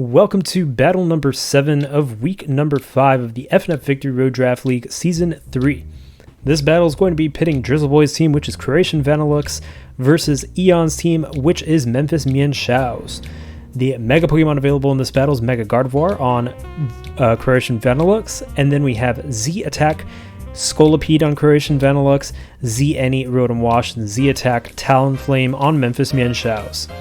Welcome to battle number 7 of week number 5 of the FNF Victory Road Draft League Season 3. This battle is going to be pitting Drizzle Boy's team, which is Croatian Vanilluxe, versus Eon's team, which is Memphis Mienshaos. The Mega Pokemon available in this battle is Mega Gardevoir on Croatian Vanilluxe, and then we have Z-Attack Scolipede on Croatian Vanilluxe, Z-Any Rotom Wash, and Z-Attack Talonflame on Memphis Mienshaos.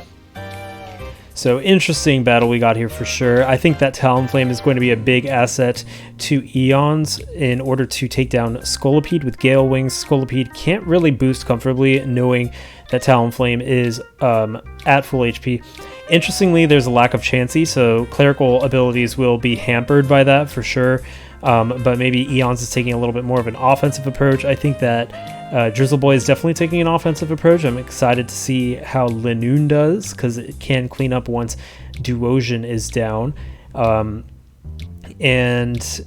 So interesting battle we got here for sure. I think that Talonflame is going to be a big asset to Eons in order to take down Scolipede with Gale Wings. Scolipede can't really boost comfortably knowing that Talonflame is at full HP. Interestingly, there's a lack of Chansey, so clerical abilities will be hampered by that for sure. But maybe Eons is taking a little bit more of an offensive approach. I think that Drizzle Boy is definitely taking an offensive approach. I'm excited to see how Linoon does, because it can clean up once Duosion is down. And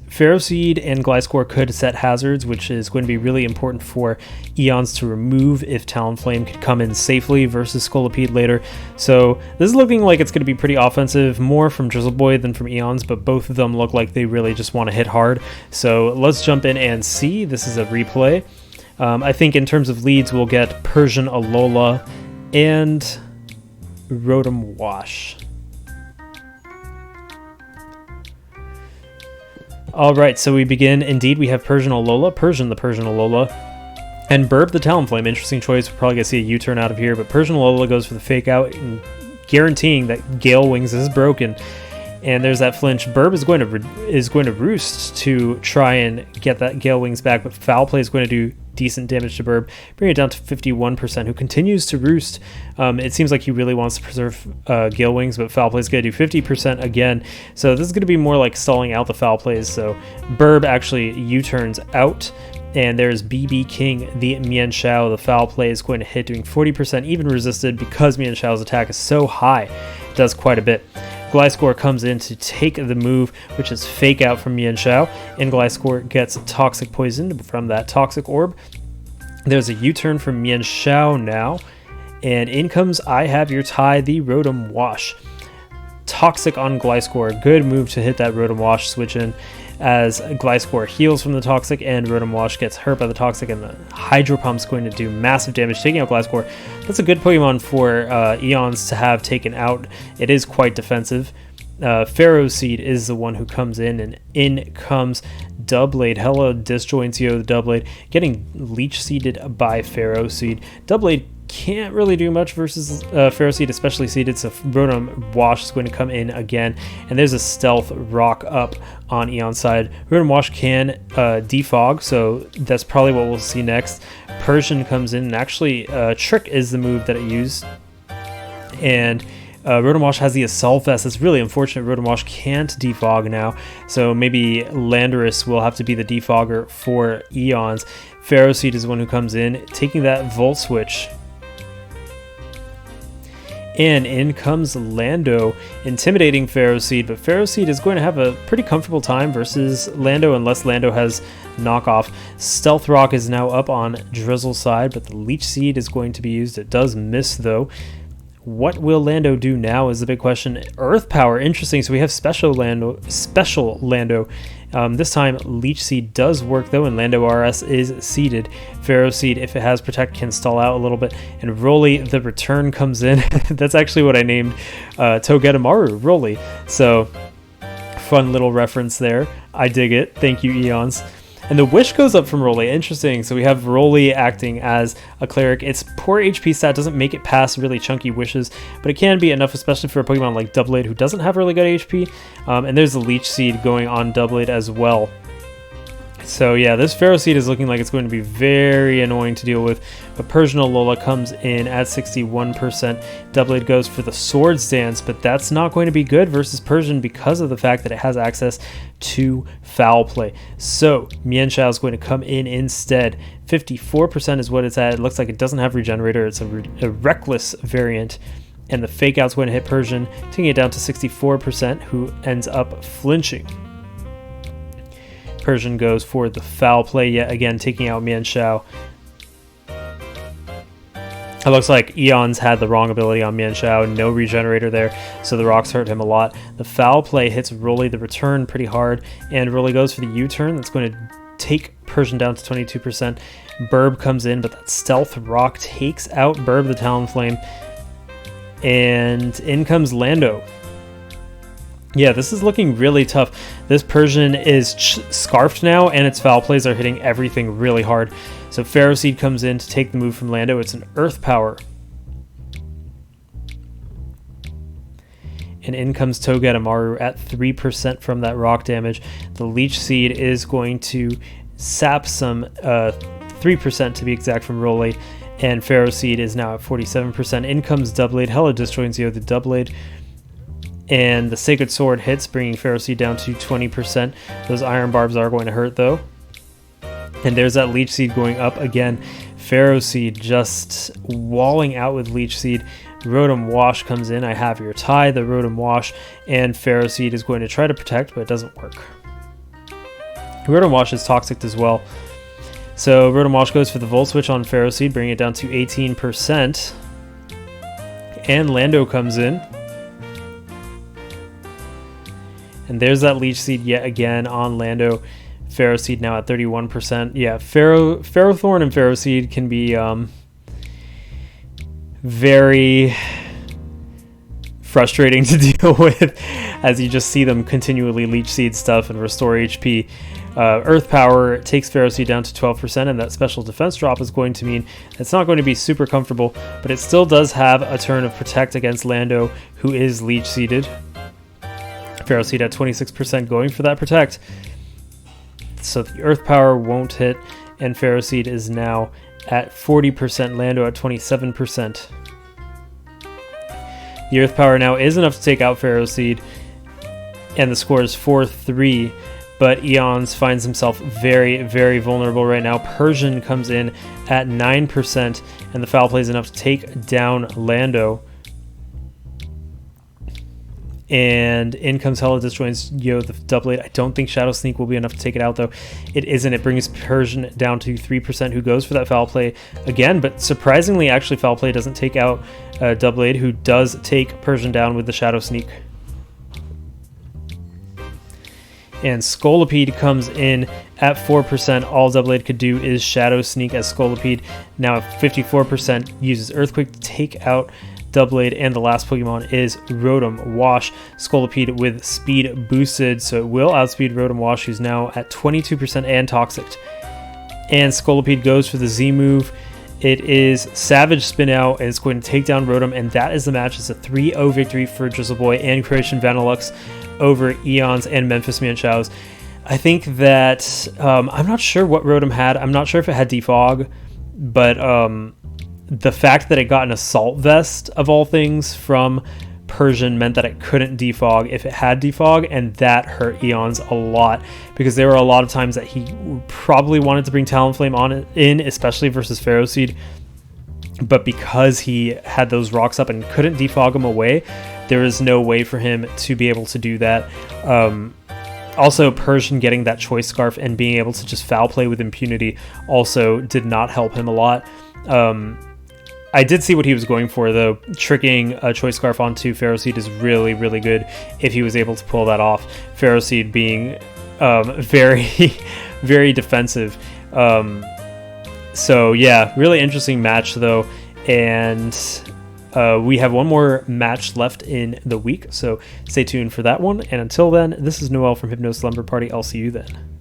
Ferroseed and Gliscor could set hazards, which is going to be really important for Eons to remove if Talonflame could come in safely versus Scolipede later. So this is looking like it's going to be pretty offensive, more from Drizzle Boy than from Eons, but both of them look like they really just want to hit hard. So let's jump in and see. This is a replay. I think in terms of leads, we'll get Persian Alola and Rotom Wash. Alright, so we begin. Indeed, we have Persian Alola, Persian the Persian Alola, and Burb the Talonflame. Interesting choice. We're probably going to see a U-turn out of here, but Persian Alola goes for the fake out, and guaranteeing that Gale Wings is broken. And there's that flinch. Burb is going to roost to try and get that Gale Wings back, but Foul Play is going to do decent damage to Burb, bring it down to 51%, who continues to roost. It seems like he really wants to preserve Gale Wings, but Foul Play is going to do 50% again. So this is going to be more like stalling out the Foul Plays. So Burb actually U-turns out, and there's BB King, the Mienshao. The Foul Play is going to hit, doing 40% even resisted because Mienshao's attack is so high. It does quite a bit. Gliscor comes in to take the move, which is fake out from Mienshao, and Gliscor gets toxic poison from that toxic orb. There's a U-turn from Mienshao now, and in comes I Have Your Tie, the Rotom Wash. Toxic on Gliscor, good move to hit that Rotom Wash switch in, as Gliscor heals from the toxic and Rotom Wash gets hurt by the toxic, and the Hydro Pump's going to do massive damage, taking out Gliscor. That's a good Pokemon for Eons to have taken out. It is quite defensive. Ferroseed is the one who comes in, and in comes Doublade. Hello, Disjointio, the Doublade, getting leech seeded by Ferroseed. Doublade can't really do much versus Ferroseed, especially seeded, so Rotom Wash is going to come in again, and there's a Stealth Rock up on Eon's side. Rotom Wash can defog, so that's probably what we'll see next. Persian comes in, and actually Trick is the move that it used, and Rotom Wash has the Assault Vest. It's really unfortunate Rotom Wash can't defog now, so maybe Landorus will have to be the defogger for Eons. Ferroseed is the one who comes in, taking that Volt Switch. And in comes Lando, intimidating Ferroseed, but Ferroseed is going to have a pretty comfortable time versus Lando unless Lando has knockoff. Stealth Rock is now up on Drizzle's side, but the Leech Seed is going to be used. It does miss though. What will Lando do now is the big question. Earth Power, interesting. So we have special Lando. This time Leech Seed does work though, and Lando RS is seeded. Ferroseed, if it has Protect, can stall out a little bit. And Roly, the return comes in. That's actually what I named Togedemaru, Roly. So fun little reference there. I dig it. Thank you, Eons. And the Wish goes up from Roly. Interesting. So we have Roly acting as a cleric. Its poor HP stat doesn't make it past really chunky wishes, but it can be enough, especially for a Pokemon like Doublade, who doesn't have really good HP. And there's the Leech Seed going on Doublade as well. So yeah, this Ferroseed is looking like it's going to be very annoying to deal with. But Persian Alola comes in at 61%. Doublade goes for the Swords Dance, but that's not going to be good versus Persian because of the fact that it has access to Foul Play. So Mienshao is going to come in instead. 54% is what it's at. It looks like it doesn't have Regenerator. It's a Reckless variant. And the Fake Out's going to hit Persian, taking it down to 64%, who ends up flinching. Persian goes for the Foul Play yet again, taking out Mienshao. It looks like Eons had the wrong ability on Mienshao, no regenerator there, so the rocks hurt him a lot. The foul play hits Rolly the return pretty hard, and Rolly goes for the U-turn. That's going to take Persian down to 22%. Burb comes in, but that stealth rock takes out Burb the Talonflame, and in comes Lando. Yeah, this is looking really tough. This Persian is scarfed now, and its foul plays are hitting everything really hard. So Pharaoh Seed comes in to take the move from Lando. It's an Earth Power. And in comes Togedemaru at 3% from that rock damage. The Leech Seed is going to sap some 3% to be exact from Rolly. And Pharaoh Seed is now at 47%. In comes Doubleblade. Hello, Disjoinzio, the Doubleblade. And the Sacred Sword hits, bringing Pharaoh Seed down to 20%. Those Iron Barbs are going to hurt, though. And there's that Leech Seed going up again. Pharaoh Seed just walling out with Leech Seed. Rotom Wash comes in. I have your tie, the Rotom Wash. And Pharaoh Seed is going to try to protect, but it doesn't work. Rotom Wash is toxic as well. So Rotom Wash goes for the Volt Switch on Pharaoh Seed, bringing it down to 18%. And Lando comes in. And there's that Leech Seed yet again on Lando. Pharaoh Seed now at 31%. Yeah, Ferrothorn and Pharaoh Seed can be very frustrating to deal with, as you just see them continually Leech Seed stuff and restore HP. Earth Power takes Pharaoh Seed down to 12%, and that special defense drop is going to mean it's not going to be super comfortable, but it still does have a turn of Protect against Lando, who is Leech Seeded. Pharaoh Seed at 26% going for that Protect. So the Earth Power won't hit, and Pharaoh Seed is now at 40%, Lando at 27%. The Earth Power now is enough to take out Pharaoh Seed, and the score is 4-3, but Eons finds himself very, very vulnerable right now. Persian comes in at 9%, and the foul play is enough to take down Lando. And in comes Hello Disjoinzio, the Doubleblade. I don't think Shadow Sneak will be enough to take it out, though. It isn't. It brings Persian down to 3%, who goes for that foul play again. But surprisingly, actually, foul play doesn't take out Doubleblade, who does take Persian down with the Shadow Sneak. And Scolipede comes in at 4%. All Doubleblade could do is Shadow Sneak, as Scolipede now at 54% uses Earthquake to take out Doubleblade, and the last Pokemon is Rotom Wash. Scolipede with speed boosted, so it will outspeed Rotom Wash, who's now at 22% and toxic. And Scolipede goes for the Z move. It is Savage Spin Out, and it's going to take down Rotom, and that is the match. It's a 3-0 victory for Drizzleboy and Croatian Vanilluxe over Eons and Memphis Mienshaos. I think that I'm not sure what Rotom had. I'm not sure if it had Defog, but the fact that it got an Assault Vest, of all things, from Persian meant that it couldn't defog if it had defog, and that hurt Eons a lot, because there were a lot of times that he probably wanted to bring Talonflame on in, especially versus Pharaoh Seed, but because he had those rocks up and couldn't defog them away, there is no way for him to be able to do that. Also, Persian getting that Choice Scarf and being able to just foul play with impunity also did not help him a lot. I did see what he was going for, though. Tricking a Choice Scarf onto Pharaoh Seed is really, really good if he was able to pull that off. Pharaoh Seed being very, very defensive. So, yeah, really interesting match, though. And we have one more match left in the week, so stay tuned for that one. And until then, this is Noel from Hypno Slumber Party. I'll see you then.